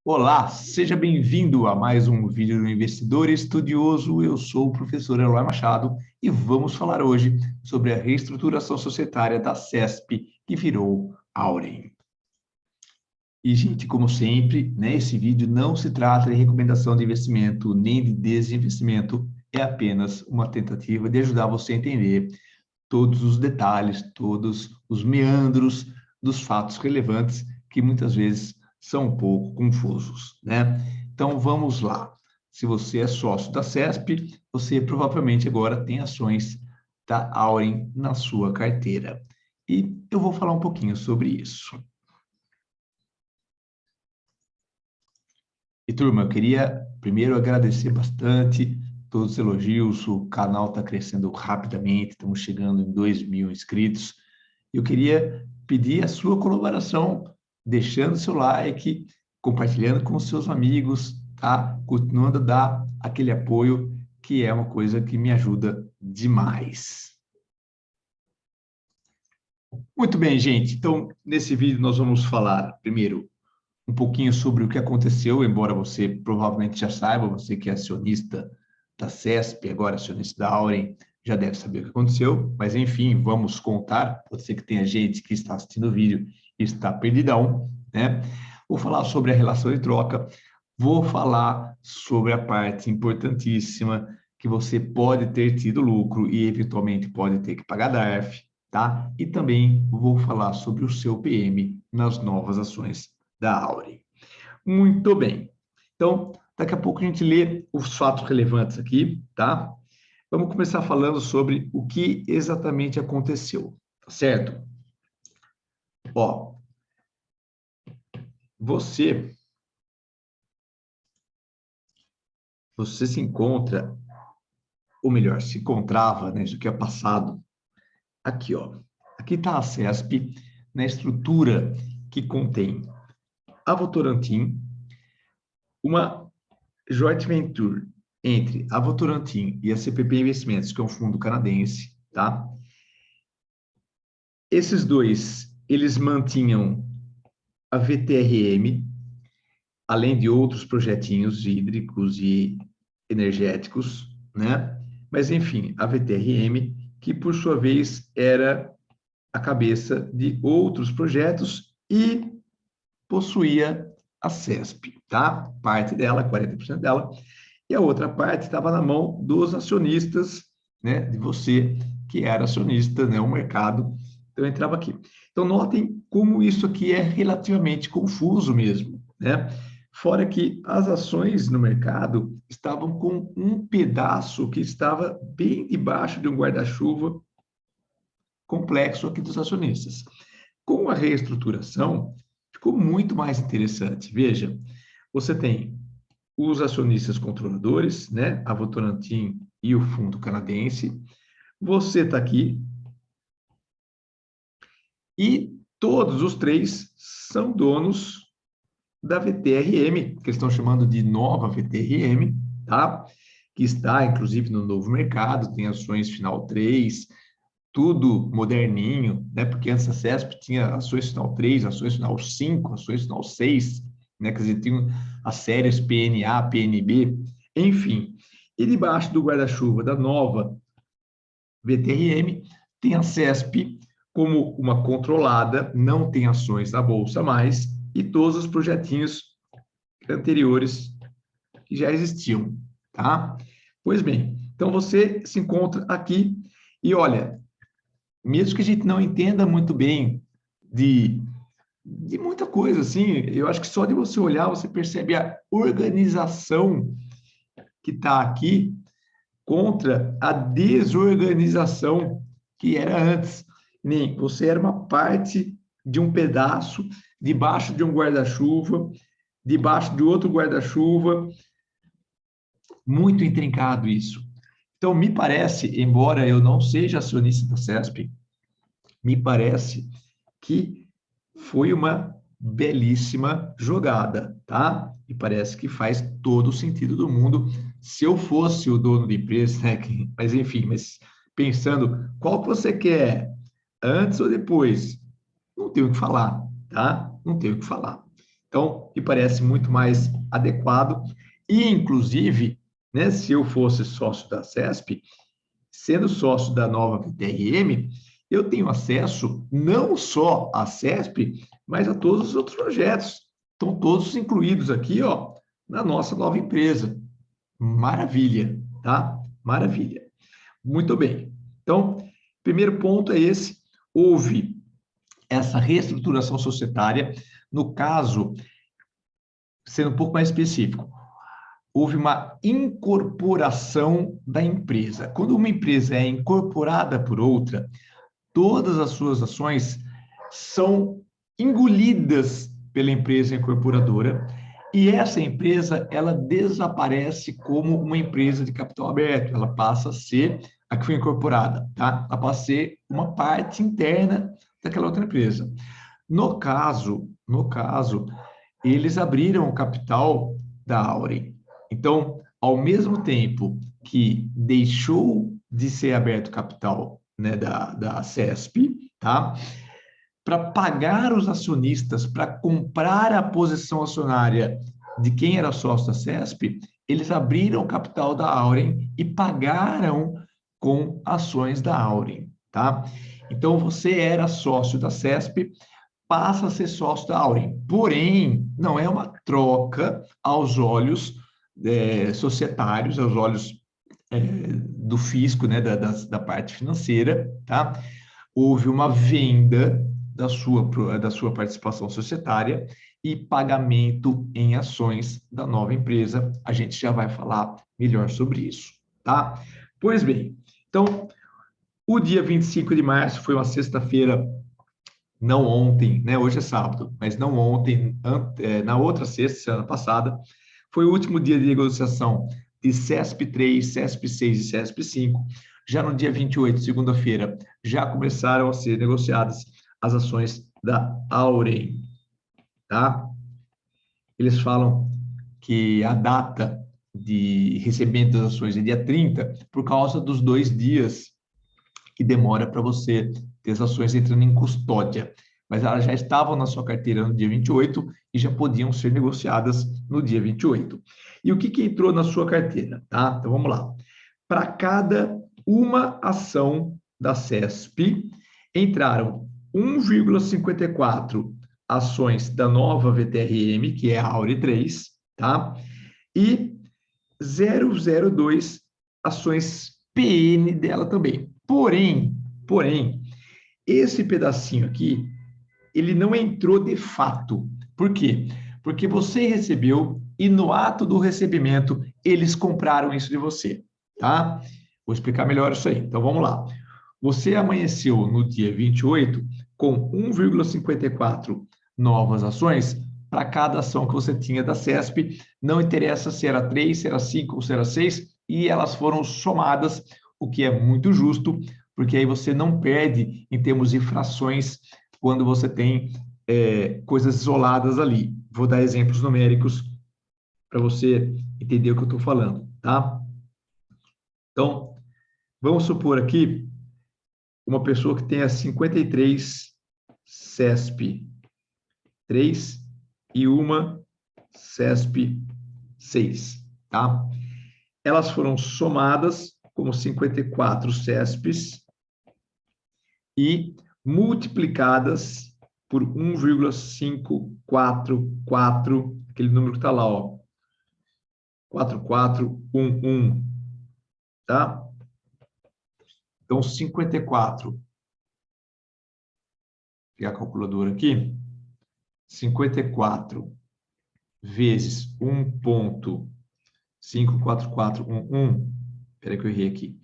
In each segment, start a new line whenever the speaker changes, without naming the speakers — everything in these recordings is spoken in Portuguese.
Olá, seja bem-vindo a mais um vídeo do Investidor Estudioso. Eu sou o professor Eloy Machado e vamos falar hoje sobre a reestruturação societária da CESP, que virou Auren. E, gente, como sempre, esse vídeo não se trata de recomendação de investimento nem de desinvestimento, é apenas uma tentativa de ajudar você a entender todos os detalhes, todos os meandros dos fatos relevantes que muitas vezes são um pouco confusos, né? Então vamos lá. Se você é sócio da CESP, você provavelmente agora tem ações da Auren na sua carteira. E eu vou falar um pouquinho sobre isso. E turma, eu queria primeiro agradecer bastante todos os elogios, o canal está crescendo rapidamente, estamos chegando em 2.000 inscritos. Eu queria pedir a sua colaboração, deixando seu like, compartilhando com os seus amigos, tá? Continuando a dar aquele apoio, que é uma coisa que me ajuda demais. Muito bem, gente. Então, nesse vídeo nós vamos falar, primeiro, um pouquinho sobre o que aconteceu, embora você provavelmente já saiba, você que é acionista da CESP, agora acionista da Auren, já deve saber o que aconteceu, mas enfim, vamos contar, pode ser que tenha gente que está assistindo o vídeo e está perdidão, né? Vou falar sobre a relação de troca, vou falar sobre a parte importantíssima que você pode ter tido lucro e eventualmente pode ter que pagar DARF, tá? E também vou falar sobre o seu PM nas novas ações da Auren. Muito bem. Então, daqui a pouco a gente lê os fatos relevantes aqui, tá? Vamos começar falando sobre o que exatamente aconteceu, tá certo? Ó, você se encontra, ou melhor, se encontrava, né, isso que é passado, aqui, ó. Aqui está a CESP, na estrutura que contém a Votorantim, uma joint venture entre a Votorantim e a CPP Investimentos, que é um fundo canadense, tá? Esses dois, eles mantinham a VTRM, além de outros projetinhos hídricos e energéticos, né? Mas, enfim, a VTRM, que por sua vez era a cabeça de outros projetos e possuía a CESP, tá? Parte dela, 40% dela, e a outra parte estava na mão dos acionistas, né? De você que era acionista, né? O mercado, então entrava aqui. Então notem como isso aqui é relativamente confuso mesmo, né? Fora que as ações no mercado estavam com um pedaço que estava bem debaixo de um guarda-chuva complexo aqui dos acionistas. Com a reestruturação, ficou muito mais interessante. Veja, você tem os acionistas controladores, né, a Votorantim e o fundo canadense. Você está aqui e todos os três são donos da VTRM, que eles estão chamando de nova VTRM, tá? Que está, inclusive, no novo mercado, tem ações final 3, tudo moderninho, né? Porque antes a CESP tinha ações final 3, ações final 5, ações final 6, né? Quer dizer, tinha as séries PNA, PNB, enfim. E debaixo do guarda-chuva da nova VTRM, tem a CESP como uma controlada, não tem ações na Bolsa mais, e todos os projetinhos anteriores que já existiam, tá? Pois bem, então você se encontra aqui e olha, mesmo que a gente não entenda muito bem de muita coisa, assim, eu acho que só de você olhar, você percebe a organização que está aqui contra a desorganização que era antes. Nem você era uma parte de um pedaço, debaixo de um guarda-chuva, debaixo de outro guarda-chuva, muito intrincado isso. Então, me parece, embora eu não seja acionista da CESP, me parece que foi uma belíssima jogada, tá? E parece que faz todo o sentido do mundo. Se eu fosse o dono da empresa, né? Mas enfim, mas pensando, qual que você quer, antes ou depois? Não tenho o que falar, tá? Não tenho o que falar. Então, me parece muito mais adequado. E, inclusive, né, se eu fosse sócio da CESP, sendo sócio da nova VTRM, eu tenho acesso não só à CESP, mas a todos os outros projetos. Estão todos incluídos aqui, ó, na nossa nova empresa. Maravilha, tá? Maravilha. Muito bem. Então, primeiro ponto é esse: houve essa reestruturação societária. No caso, sendo um pouco mais específico, houve uma incorporação da empresa. Quando uma empresa é incorporada por outra, todas as suas ações são engolidas pela empresa incorporadora e essa empresa ela desaparece como uma empresa de capital aberto, ela passa a ser a que foi incorporada, tá? Ela passa a ser uma parte interna daquela outra empresa. No caso, eles abriram o capital da Auren. Então, ao mesmo tempo que deixou de ser aberto o capital, né, da CESP, tá? Para pagar os acionistas, para comprar a posição acionária de quem era sócio da CESP, eles abriram o capital da Auren e pagaram com ações da Auren, tá? Então, você era sócio da CESP, passa a ser sócio da Auren. Porém, não é uma troca aos olhos societários, aos olhos do fisco, né, da parte financeira, tá? Houve uma venda da sua participação societária e pagamento em ações da nova empresa. A gente já vai falar melhor sobre isso, tá? Pois bem, então, o dia 25 de março foi uma sexta-feira, não ontem, né? Hoje é sábado, mas não ontem, na outra sexta, semana passada, foi o último dia de negociação de CESP 3, CESP 6 e CESP 5. Já no dia 28, segunda-feira, já começaram a ser negociadas as ações da Auren, tá? Eles falam que a data de recebimento das ações é dia 30, por causa dos 2 dias que demora para você ter as ações entrando em custódia. Mas elas já estavam na sua carteira no dia 28 e já podiam ser negociadas no dia 28. E o que entrou na sua carteira? Tá? Então vamos lá. Para cada uma ação da CESP, entraram 1,54 ações da nova VTRM, que é a Aure 3, tá? E 0,02 ações PN dela também. Porém, esse pedacinho aqui, ele não entrou de fato. Por quê? Porque você recebeu e no ato do recebimento, eles compraram isso de você, tá? Vou explicar melhor isso aí. Então, vamos lá. Você amanheceu no dia 28 com 1,54 novas ações para cada ação que você tinha da CESP. Não interessa se era 3, se era 5 ou se era 6, e elas foram somadas, o que é muito justo, porque aí você não perde em termos de frações quando você tem coisas isoladas ali. Vou dar exemplos numéricos para você entender o que eu estou falando, tá? Então, vamos supor aqui uma pessoa que tenha 53 CESP 3 e uma CESP 6, tá? Elas foram somadas como 54 CESPs e multiplicadas por 1,544, aquele número que está lá, ó, 4411, tá? Então, 54, vou pegar a calculadora aqui, 54 vezes 1,54411, espera que eu errei aqui,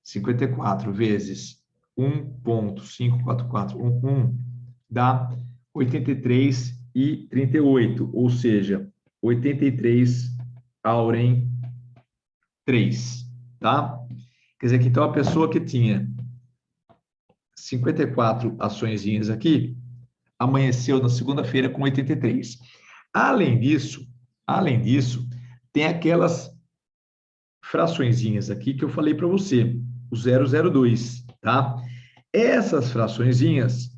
54 vezes 1,54411 dá 83,38, ou seja, 83 Auren 3, tá? Quer dizer que então a pessoa que tinha 54 açõezinhas aqui, amanheceu na segunda-feira com 83. Além disso, tem aquelas fraçõezinhas aqui que eu falei para você, o 002, tá? Essas fraçõezinhas,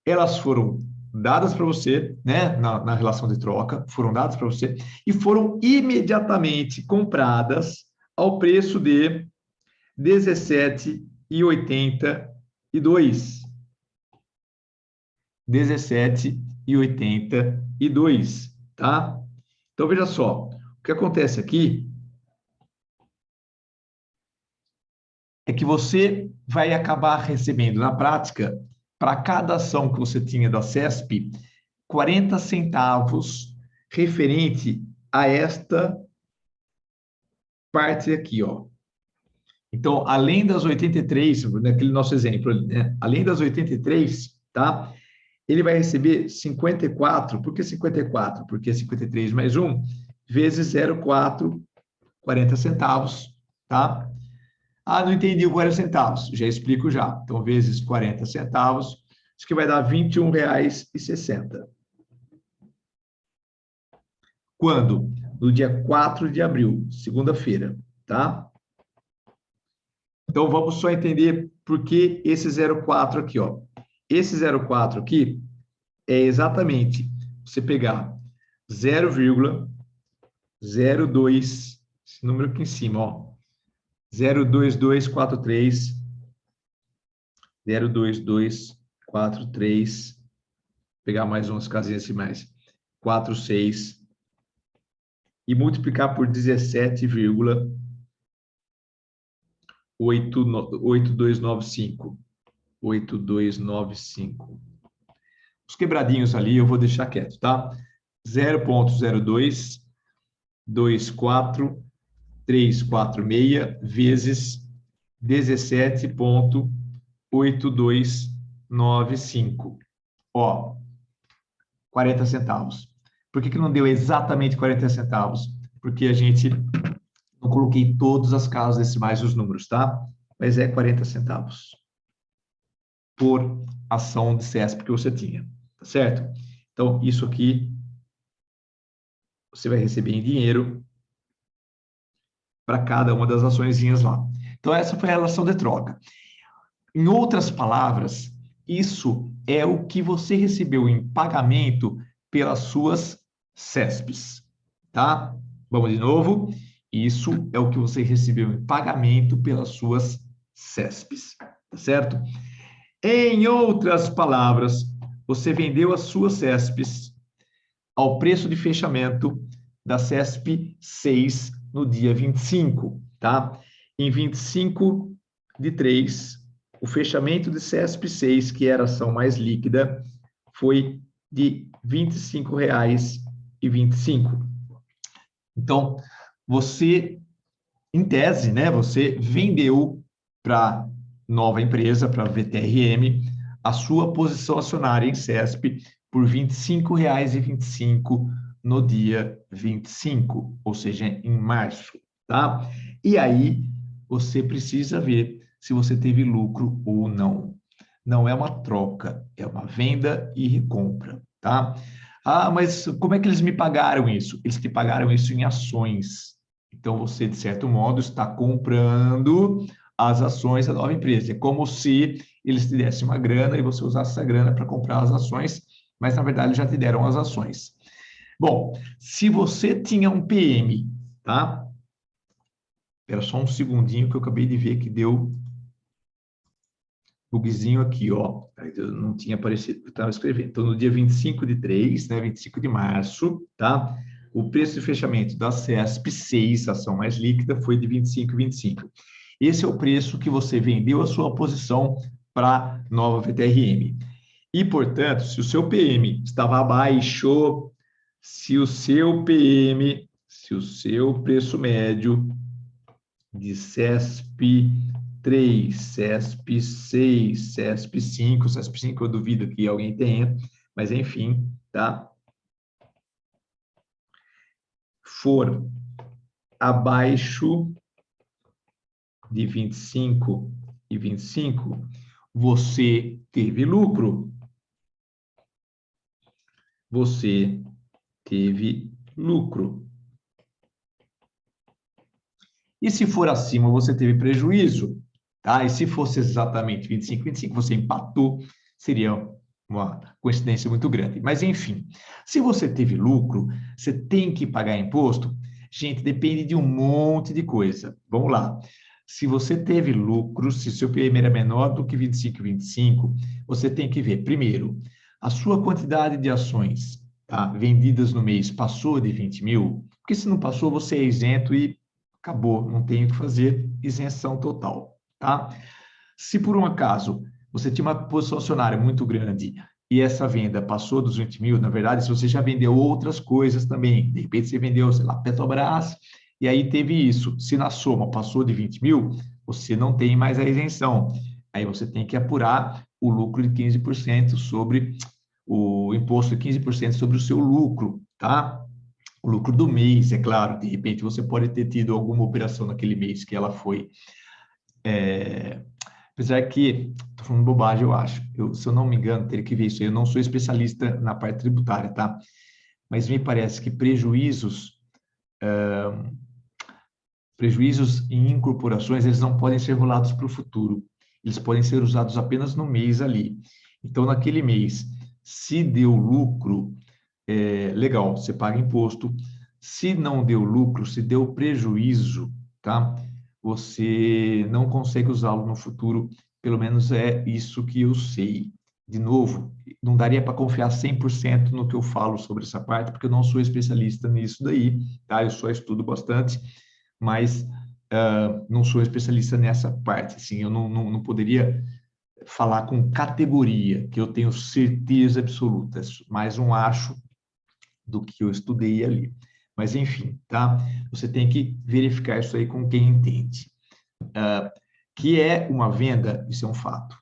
elas foram dadas para você, né, na relação de troca, foram dadas para você e foram imediatamente compradas ao preço de 17,82. 17,82, tá? Então, veja só, o que acontece aqui é que você vai acabar recebendo, na prática, para cada ação que você tinha da CESP, 40 centavos referente a esta parte aqui, ó. Então, além das 83, naquele nosso exemplo, né? Além das 83, tá? Ele vai receber 54. Por que 54? Porque 53 mais 1 vezes 0,4, 40 centavos, tá? Ah, não entendi o 40 centavos. Já explico já. Então, vezes 40 centavos, isso que vai dar R$ 21,60. Quando? No dia 4 de abril, segunda-feira, tá? Então, vamos só entender por que esse 0,4 aqui, ó. Esse 0,4 aqui é exatamente você pegar 0,02, esse número aqui em cima, ó. 02243, 02243, pegar mais umas casinhas decimais, 46, e multiplicar por 17,8295. 8295. Os quebradinhos ali eu vou deixar quieto, tá? 0,02 24346 vezes 17,8295. Ó, 40 centavos. Por que não deu exatamente 40 centavos? Porque a gente não coloquei todas as casas decimais dos números, tá? Mas é 40 centavos por ação de CESP que você tinha, tá certo? Então, isso aqui você vai receber em dinheiro para cada uma das açõezinhas lá. Então, essa foi a relação de troca. Em outras palavras, isso é o que você recebeu em pagamento pelas suas CESPs, tá? Vamos de novo. Isso é o que você recebeu em pagamento pelas suas CESPs, tá certo? Em outras palavras, você vendeu as suas CESPs ao preço de fechamento da CESP 6 no dia 25, tá? Em 25 de 3, o fechamento de CESP 6, que era a ação mais líquida, foi de R$ 25,25. Então, você, em tese, né, você vendeu para nova empresa, para a VTRM, a sua posição acionária em CESP por R$ 25,25 no dia 25, ou seja, em março, tá? E aí você precisa ver se você teve lucro ou não. Não é uma troca, é uma venda e recompra, tá? Ah, mas como é que eles me pagaram isso? Eles te pagaram isso em ações. Então, você, de certo modo, está comprando as ações da nova empresa. É como se eles te dessem uma grana e você usasse essa grana para comprar as ações, mas, na verdade, já te deram as ações. Bom, se você tinha um PM, tá? Espera só um segundinho que eu acabei de ver que deu bugzinho aqui, ó. Eu não tinha aparecido, eu estava escrevendo. Então, no dia 25 de 3, né, 25 de março, tá? O preço de fechamento da CESP 6, ação mais líquida, foi de 25,25. Esse é o preço que você vendeu a sua posição para nova VTRM. E, portanto, se o seu PM estava abaixo, se o seu preço médio de CESP 3, CESP 6, CESP 5, CESP 5 eu duvido que alguém tenha, mas enfim, tá? For abaixo de 25,25, você teve lucro. Você teve lucro. E se for acima, você teve prejuízo, tá? E se fosse exatamente 25,25, você empatou, seria uma coincidência muito grande. Mas, enfim, se você teve lucro, você tem que pagar imposto? Gente, depende de um monte de coisa. Vamos lá. Se você teve lucro, se seu PMI era menor do que 25,25, você tem que ver, primeiro, a sua quantidade de ações, tá, vendidas no mês passou de 20 mil, porque se não passou, você é isento e acabou, não tem o que fazer, isenção total, tá? Se por um acaso você tinha uma posição acionária muito grande e essa venda passou dos 20 mil, na verdade, se você já vendeu outras coisas também, de repente você vendeu, sei lá, Petrobras, e aí teve isso. Se na soma passou de 20 mil, você não tem mais a isenção. Aí você tem que apurar o lucro de 15% sobre o imposto de 15% sobre o seu lucro, tá? O lucro do mês, é claro. De repente você pode ter tido alguma operação naquele mês que ela foi apesar que, estou falando bobagem, eu acho. Se eu não me engano, teria que ver isso aí. Eu não sou especialista na parte tributária, tá? Mas me parece que prejuízos em incorporações, eles não podem ser rolados para o futuro. Eles podem ser usados apenas no mês ali. Então, naquele mês, se deu lucro, legal, você paga imposto. Se não deu lucro, se deu prejuízo, tá? Você não consegue usá-lo no futuro, pelo menos é isso que eu sei. De novo, não daria para confiar 100% no que eu falo sobre essa parte, porque eu não sou especialista nisso daí, tá? Eu só estudo bastante, mas não sou especialista nessa parte, assim, eu não poderia falar com categoria, que eu tenho certeza absoluta, mais um acho do que eu estudei ali. Mas, enfim, tá? Você tem que verificar isso aí com quem entende. Que é uma venda, isso é um fato,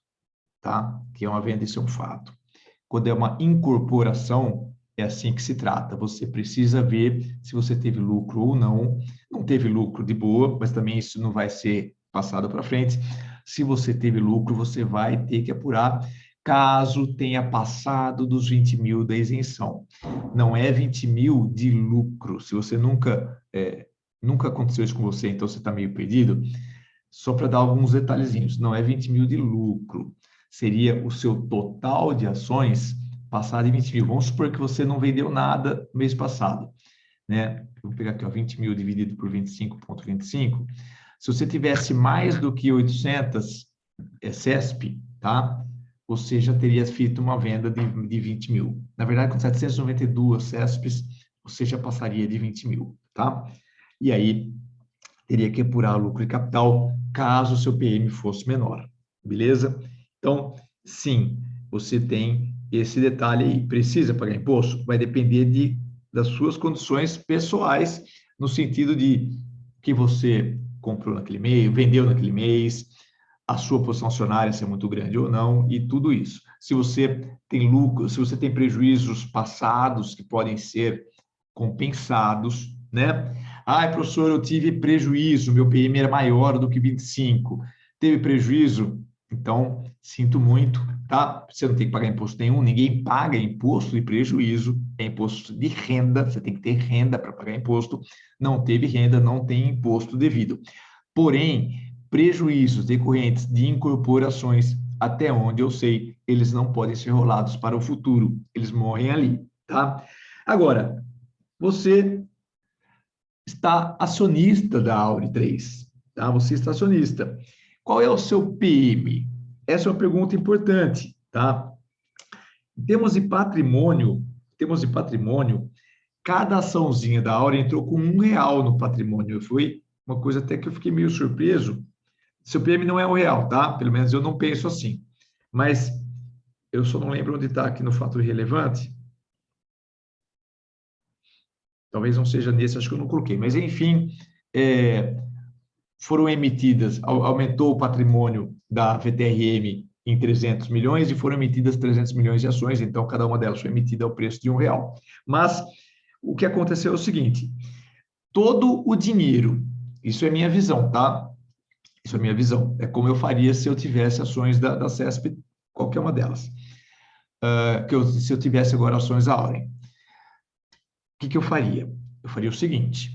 tá? Que é uma venda, isso é um fato. Quando é uma incorporação, é assim que se trata. Você precisa ver se você teve lucro ou não. Não teve lucro, de boa, mas também isso não vai ser passado para frente. Se você teve lucro, você vai ter que apurar caso tenha passado dos 20 mil da isenção. Não é 20 mil de lucro. Se você nunca aconteceu isso com você, então você está meio perdido, só para dar alguns detalhezinhos, não é 20 mil de lucro. Seria o seu total de ações passar de 20 mil. Vamos supor que você não vendeu nada no mês passado, né? Vou pegar aqui, ó, 20 mil dividido por 25,25. Se você tivesse mais do que 800 CESP, tá? Você já teria feito uma venda de 20 mil. Na verdade, com 792 CESPs, você já passaria de 20 mil, tá? E aí, teria que apurar o lucro e capital, caso o seu PM fosse menor, beleza? Então, sim, você tem esse detalhe aí. Precisa pagar imposto? Vai depender das suas condições pessoais, no sentido de que você comprou naquele mês, vendeu naquele mês, a sua posição acionária, se é muito grande ou não, e tudo isso. Se você tem lucro, se você tem prejuízos passados que podem ser compensados, né? Ah, professor, eu tive prejuízo, meu PM era maior do que 25. Teve prejuízo? Então, sinto muito, tá? Você não tem que pagar imposto nenhum, ninguém paga imposto de prejuízo, é imposto de renda, você tem que ter renda para pagar imposto. Não teve renda, não tem imposto devido. Porém, prejuízos decorrentes de incorporações, até onde eu sei, eles não podem ser rolados para o futuro, eles morrem ali, tá? Agora, você está acionista da Auri 3, tá? Você está acionista. Qual é o seu PM? Essa é uma pergunta importante, tá? Em termos de patrimônio, cada açãozinha da Auri entrou com R$ 1 no patrimônio. Foi uma coisa até que eu fiquei meio surpreso. Seu PM não é R$ 1, tá? Pelo menos eu não penso assim. Mas eu só não lembro onde está aqui no fator relevante. Talvez não seja nesse, acho que eu não coloquei. Mas, enfim, foram emitidas, aumentou o patrimônio da VTRM em 300 milhões e foram emitidas 300 milhões de ações, então cada uma delas foi emitida ao preço de R$ 1. Mas o que aconteceu é o seguinte, todo o dinheiro, isso é minha visão, tá? Isso é minha visão, é como eu faria se eu tivesse ações da CESP, qualquer uma delas. Se eu tivesse agora ações da Auren. O que eu faria? Eu faria o seguinte,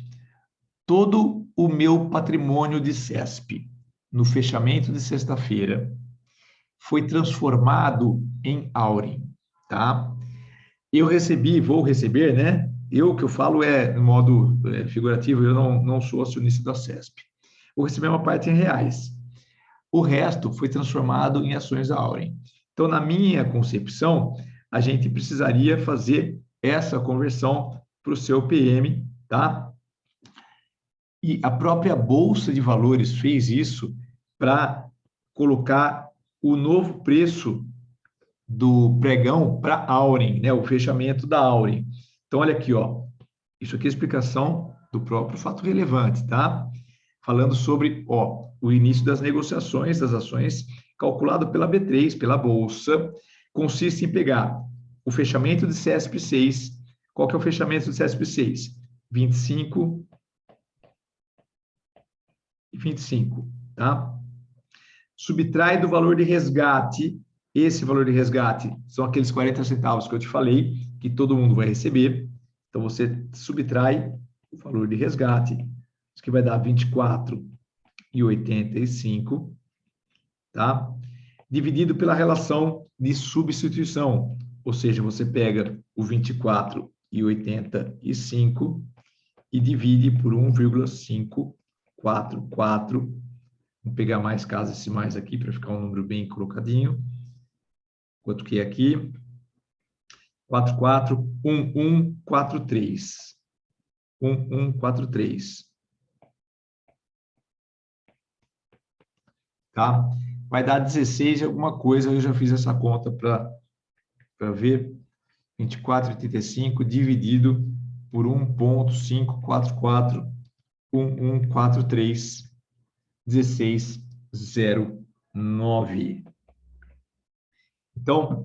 todo o meu patrimônio de CESP, no fechamento de sexta-feira, foi transformado em Auren. tá? Eu recebi, vou receber, né? Eu que eu falo no modo figurativo, eu não sou acionista da CESP. Vou receber uma parte em reais. O resto foi transformado em ações da Auren. Então, na minha concepção, a gente precisaria fazer essa conversão para o seu PM, tá? E a própria Bolsa de Valores fez isso para colocar o novo preço do pregão para a Auren, né? O fechamento da Auren. Então, olha aqui, ó. Isso aqui é a explicação do próprio fato relevante, tá? Falando sobre, ó, o início das negociações das ações calculado pela B3, pela Bolsa, consiste em pegar o fechamento de CSP6. Qual que é o fechamento do CSP6? 25 e 25, tá? Subtrai do valor de resgate. Esse valor de resgate são aqueles 40 centavos que eu te falei, que todo mundo vai receber. Então, você subtrai o valor de resgate, isso que vai dar 24,85, tá? Dividido pela relação de substituição, ou seja, você pega o 24,85 e divide por 1,544. Vamos pegar mais casas decimais aqui para ficar um número bem colocadinho. Quanto que é aqui? 441143. 1143. Tá? Vai dar 16 e alguma coisa, eu já fiz essa conta para ver. 24,85 dividido por 1,5441143, 16,09. Então,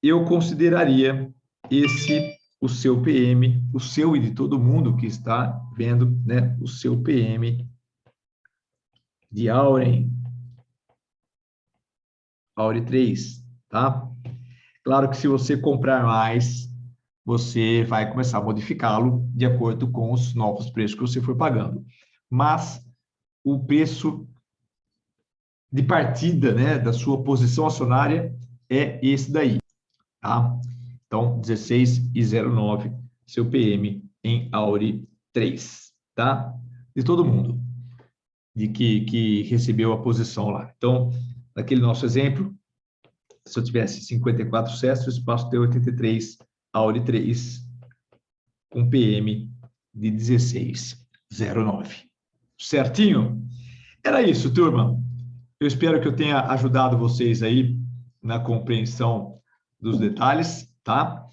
eu consideraria esse o seu PM, o seu e de todo mundo que está vendo, né, o seu PM de Auren 3, tá? Claro que se você comprar mais, você vai começar a modificá-lo de acordo com os novos preços que você for pagando. Mas o preço de partida, né, da sua posição acionária é esse daí, tá? Então, 16,09, seu PM em Auri 3, tá? De todo mundo de que recebeu a posição lá. Então, naquele nosso exemplo, se eu tivesse 54 CESP, o espaço tem 83 Auri 3, com PM de 16,09. Certinho? Era isso, turma. Eu espero que eu tenha ajudado vocês aí na compreensão dos detalhes, tá?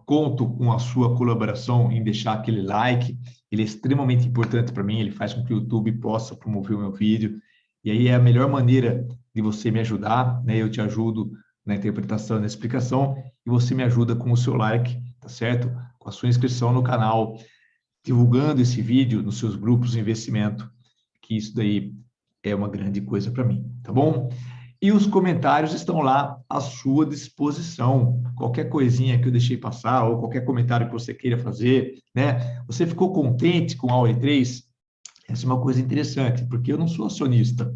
Conto com a sua colaboração em deixar aquele like, ele é extremamente importante para mim, ele faz com que o YouTube possa promover o meu vídeo, e aí é a melhor maneira de você me ajudar, né? Eu te ajudo na interpretação e na explicação, e você me ajuda com o seu like, tá certo? Com a sua inscrição no canal, divulgando esse vídeo nos seus grupos de investimento, que isso daí é uma grande coisa para mim, tá bom? E os comentários estão lá à sua disposição. Qualquer coisinha que eu deixei passar, ou qualquer comentário que você queira fazer, né? Você ficou contente com a Auri 3? Essa é uma coisa interessante, porque eu não sou acionista,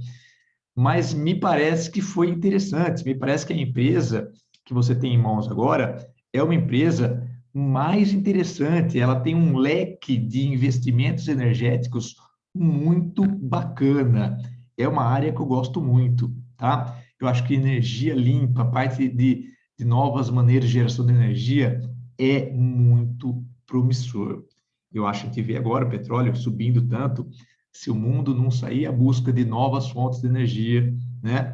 mas me parece que foi interessante, me parece que a empresa que você tem em mãos agora é uma empresa mais interessante, ela tem um leque de investimentos energéticos muito bacana, é uma área que eu gosto muito, tá? Eu acho que energia limpa, a parte de novas maneiras de geração de energia é muito promissor. Eu acho que a gente vê agora o petróleo subindo tanto, se o mundo não sair à busca de novas fontes de energia, né,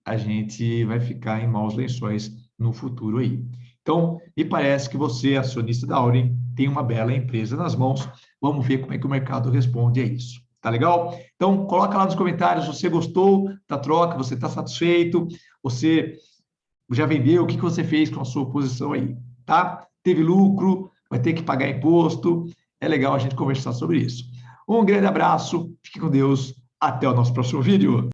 a gente vai ficar em maus lençóis no futuro aí. Então, me parece que você, acionista da Auren, tem uma bela empresa nas mãos. Vamos ver como é que o mercado responde a isso. Tá legal? Então, coloca lá nos comentários, você gostou da troca, você está satisfeito, você já vendeu, o que você fez com a sua posição aí, tá? Teve lucro, vai ter que pagar imposto, é legal a gente conversar sobre isso. Um grande abraço, fique com Deus, até o nosso próximo vídeo.